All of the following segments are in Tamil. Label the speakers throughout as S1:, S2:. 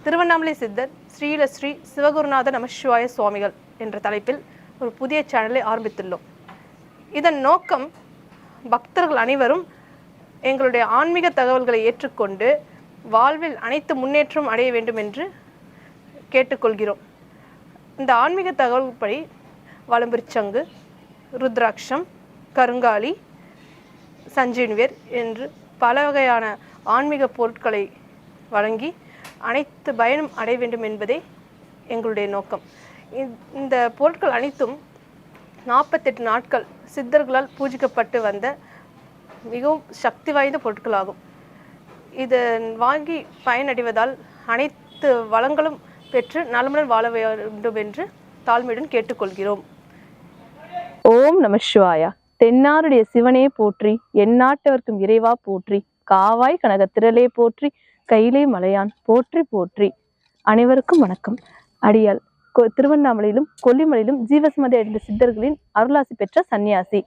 S1: திருவண்ணாமலை சித்தர் ஸ்ரீல ஸ்ரீ சிவகுருநாத நமசிவாய சுவாமிகள் என்ற தலைப்பில் ஒரு புதிய சேனலை ஆரம்பித்துள்ளோம். இதன் நோக்கம் பக்தர்கள் அனைவரும் எங்களுடைய ஆன்மீக தகவல்களை ஏற்றுக்கொண்டு வாழ்வில் அனைத்து முன்னேற்றம் அடைய வேண்டும் என்று கேட்டுக்கொள்கிறோம். இந்த ஆன்மீக தகவல்படி வலம்புரிச்சங்கு, ருத்ராட்சம், கருங்காலி, சஞ்சீவினிவேர் என்று பல வகையான ஆன்மீக பொருட்களை வழங்கி அனைத்து பயனும் அடைய வேண்டும் என்பதே எங்களுடைய நோக்கம். இந்த பொருட்கள் அனைத்தும் 48 நாட்கள் சித்தர்களால் பூஜிக்கப்பட்டு வந்த மிகவும் சக்தி வாய்ந்த பொருட்களாகும். இதை வாங்கி பயனடைவதால் அனைத்து வளங்களும் பெற்று நலமுடன் வாழ வேண்டும் என்று தாழ்மையுடன் கேட்டுக்கொள்கிறோம்.
S2: ஓம் நம சிவாயா. தென்னாருடைய சிவனே போற்றி, எந்நாட்டவர்க்கும் இறைவா போற்றி, காவாய் கனக திரளே போற்றி, கையிலே மலையான் போற்றி போற்றி. அனைவருக்கும் வணக்கம். அடியால் திருவண்ணாமலையிலும் கொல்லிமலையிலும் ஜீவசமாதி அடைந்த சித்தர்களின் அருளாசி பெற்ற சன்னியாசி.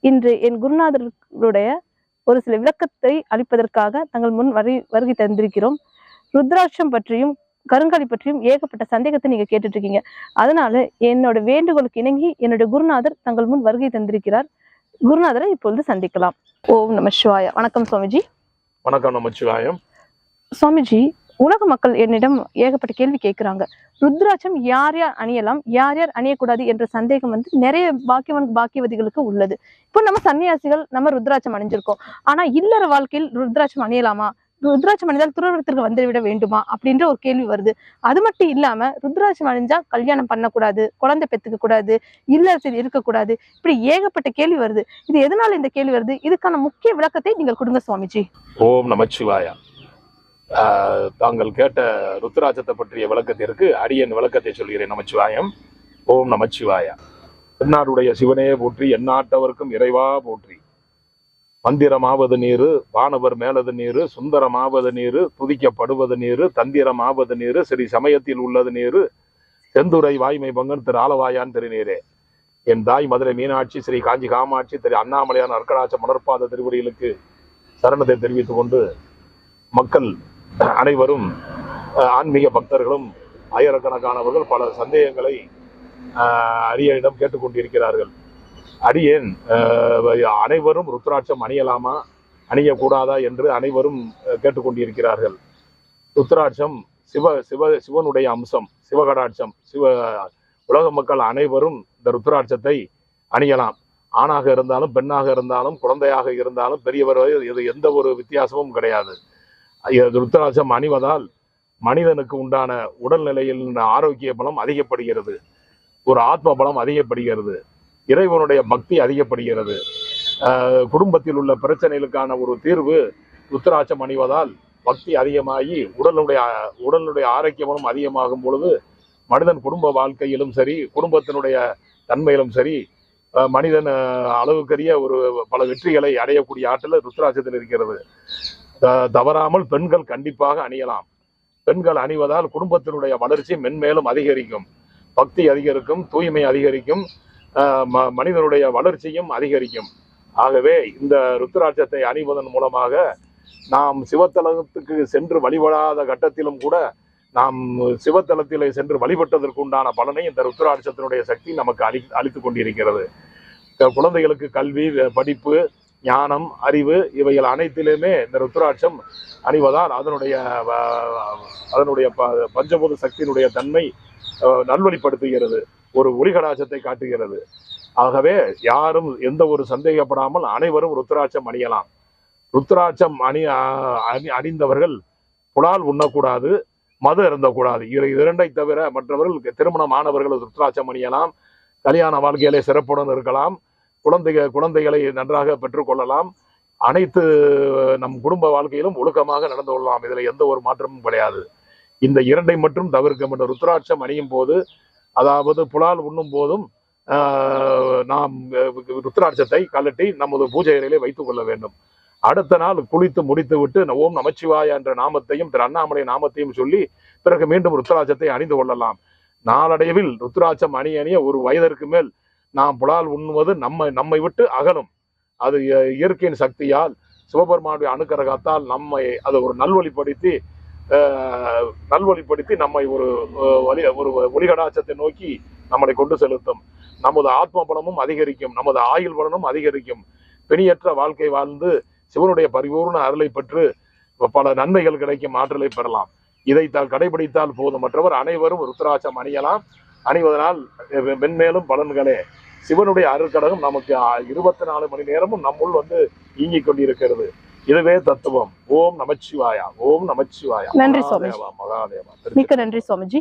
S2: இன்று என் குருநாதருடைய ஒரு சில விளக்கத்தை அளிப்பதற்காக தங்கள் முன் வருகை தந்திருக்கிறோம். ருத்ராட்சம் பற்றியும் கருங்காலி பற்றியும் ஏகப்பட்ட சந்தேகத்தை நீங்க கேட்டுட்டு இருக்கீங்க. அதனால என்னோட வேண்டுகோளுக்கு இணங்கி என்னுடைய குருநாதர் தங்கள் முன் வருகை தந்திருக்கிறார். குருநாதரை இப்பொழுது சந்திக்கலாம். ஓம் நம சிவாய. வணக்கம் சுவாமிஜி.
S3: வணக்கம் நமச்சிவாயம்.
S2: சுவாமிஜி, உலக மக்கள் என்னிடம் ஏகப்பட்ட கேள்வி கேட்கிறாங்க. ருத்ராட்சம் யார் யார் அணியலாம், யார் யார் அணியக்கூடாது என்ற சந்தேகம் நிறைய பாக்கியவதிகளுக்கு உள்ளது. இப்போ நம்ம சன்னியாசிகள் நம்ம ருத்ராட்சம் அணிஞ்சிருக்கோம். ஆனா இல்லற வாழ்க்கையில் ருத்ராட்சம் அணியலாமா, ருத்ராட்சம் அணிந்தால் துறவரத்திற்கு வந்துவிட வேண்டுமா அப்படின்ற ஒரு கேள்வி வருது. அது மட்டும் இல்லாம ருத்ராட்சம் அணிஞ்சா கல்யாணம் பண்ணக்கூடாது, குழந்தை பெற்றுக்க கூடாது, இல்லறத்தில் இருக்கக்கூடாது, இப்படி ஏகப்பட்ட கேள்வி வருது. இது எதனால இந்த கேள்வி வருது? இதுக்கான முக்கிய விளக்கத்தை நீங்கள் கொடுங்க சுவாமிஜி.
S3: ஓம் நமச்சிவாயா. தாங்கள் கேட்ட ருத்ராட்சத்தை பற்றிய விளக்கத்திற்கு அடியன் விளக்கத்தை சொல்கிறேன். நமச்சிவாயம். ஓம் நமச்சிவாயா. தென்னாடுடைய சிவனே போற்றி, எந்நாட்டவர்க்கும் இறைவா போற்றி. மந்திரமாவது நீரு, வானவர் மேலது நீரு, சுந்தரமாவது நீரு, துதிக்கப்படுவது நீரு, தந்திரமாவது நீரு, ஸ்ரீ சமயத்தில் உள்ளது நீரு, செந்துரை வாய்மை பங்கன் திரு ஆலவாயான் திருநீரே. என் தாய் மதுரை மீனாட்சி, ஸ்ரீ காஞ்சி காமாட்சி, திரு அண்ணாமலையான் அர்க்கராட்ச மலர்பாத திருவடிகளுக்கு சரணத்தை தெரிவித்துக் கொண்டு மக்கள் அனைவரும் ஆன்மீக பக்தர்களும் ஆயிரக்கணக்கானவர்கள் பல சந்தேகங்களை அடியனிடம் கேட்டுக்கொண்டிருக்கிறார்கள். அடியேன் அனைவரும் ருத்ராட்சம் அணியலாமா அணியக்கூடாதா என்று அனைவரும் கேட்டுக்கொண்டிருக்கிறார்கள். ருத்ராட்சம் சிவனுடைய அம்சம், சிவகடாட்சம். உலக மக்கள் அனைவரும் இந்த ருத்ராட்சத்தை அணியலாம். ஆணாக இருந்தாலும் பெண்ணாக இருந்தாலும் குழந்தையாக இருந்தாலும் பெரியவர், இது எந்த ஒரு வித்தியாசமும் கிடையாது. ருத்ராட்சம் அணிவதால் மனிதனுக்கு உண்டான உடல்நிலையில் ஆரோக்கிய பலம் அதிகப்படுகிறது, ஒரு ஆத்ம பலம் அதிகப்படுகிறது, இறைவனுடைய பக்தி அதிகப்படுகிறது. குடும்பத்தில் உள்ள பிரச்சனைகளுக்கான ஒரு தீர்வு ருத்ராட்சம் அணிவதால் பக்தி அதிகமாகி உடலுடைய ஆரோக்கியமும் அதிகமாகும் பொழுது மனிதன் குடும்ப வாழ்க்கையிலும் சரி, குடும்பத்தினுடைய தன்மையிலும் சரி, மனிதன் அளவுக்கரிய ஒரு பல வெற்றிகளை அடையக்கூடிய ஆற்றல் ருத்ராட்சத்தில் இருக்கிறது. தவறாமல் பெண்கள் கண்டிப்பாக அணியலாம். பெண்கள் அணிவதால் குடும்பத்தினுடைய வளர்ச்சி மென்மேலும் அதிகரிக்கும், பக்தி அதிகரிக்கும், தூய்மை அதிகரிக்கும், மனிதனுடைய வளர்ச்சியும் அதிகரிக்கும். ஆகவே இந்த ருத்ராட்சத்தை அணிவதன் மூலமாக நாம் சிவத்தலத்துக்கு சென்று வழிபடாத கட்டத்திலும் கூட நாம் சிவத்தலத்திலே சென்று வழிபட்டதற்கு உண்டான பலனை இந்த ருத்ராட்சத்தினுடைய சக்தி நமக்கு அளித்து கொண்டிருக்கிறது. குழந்தைகளுக்கு கல்வி, படிப்பு, ஞானம், அறிவு இவைகள் அனைத்திலுமே இந்த ருத்ராட்சம் அணிவதால் அதனுடைய பஞ்சபூத சக்தியினுடைய தன்மை நல்வழிப்படுத்துகிறது, ஒரு ஒளிகடாட்சத்தை காட்டுகிறது. ஆகவே யாரும் எந்த ஒரு சந்தேகப்படாமல் அனைவரும் ருத்ராட்சம் அணியலாம். ருத்ராட்சம் அணிந்தவர்கள் புலால் உண்ணக்கூடாது, மது அருந்தக்கூடாது. இரண்டை தவிர மற்றவர்கள் திருமணமானவர்கள் ருத்ராட்சம் அணியலாம், கல்யாண வாழ்க்கையிலே சிறப்புடன் இருக்கலாம், குழந்தைகளை நன்றாக பெற்றுக்கொள்ளலாம், அனைத்து நம் குடும்ப வாழ்க்கையிலும் ஒழுக்கமாக நடந்து கொள்ளலாம். இதில் எந்த ஒரு மாற்றமும் கிடையாது. இந்த இரண்டை மட்டும் தவிர்க்க ருத்ராட்சம் அணியும் போது, அதாவது புலால் உண்ணும் போதும் நாம் ருத்ராட்சத்தை கழட்டி நமது பூஜை அறையிலே வைத்துக் கொள்ள வேண்டும். அடுத்த நாள் குளித்து முடித்து விட்டு ஓம் நமச்சிவாயா என்ற நாமத்தையும் திரு அண்ணாமலை நாமத்தையும் சொல்லி பிறகு மீண்டும் ருத்ராட்சத்தை அணிந்து கொள்ளலாம். நாளடைவில் ருத்ராட்சம் அணிய ஒரு வயதிற்கு மேல் நாம் புலால் உண்ணுவது நம்மை விட்டு அகலும். அது இயற்கையின் சக்தியால் சிவபெருமானுடைய அனுக்கிரகத்தால் நம்மை அதை ஒரு நல்வழிப்படுத்தி நல்வழிப்படுத்தி நம்மை ஒரு ஒளிகடாச்சத்தை நோக்கி நம்மளை கொண்டு செலுத்தும். நமது ஆத்ம பலமும் அதிகரிக்கும், நமது ஆயுள் பலனும் அதிகரிக்கும். பிணியற்ற வாழ்க்கை வாழ்ந்து சிவனுடைய பரிபூர்ண அருளை பெற்று பல நன்மைகள் கிடைக்கும், ஆற்றலை பெறலாம். இதை கடைபிடித்தால் போதும். மற்றவர் அனைவரும் ருத்ராட்சம் அணியலாம். அணிவதனால் மென்மேலும் பலன்களே. சிவனுடைய அருட்கடகம் நமக்கு 24 மணி நேரமும் நம்முள் இயங்கிக் கொண்டிருக்கிறது. இதுவே தத்துவம். ஓம் நமச்சிவாயா, ஓம் நமச்சிவாயா.
S2: நன்றி சுவாமிஜி.
S3: மகாதேவா.
S2: மிக்க நன்றி சுவாமிஜி.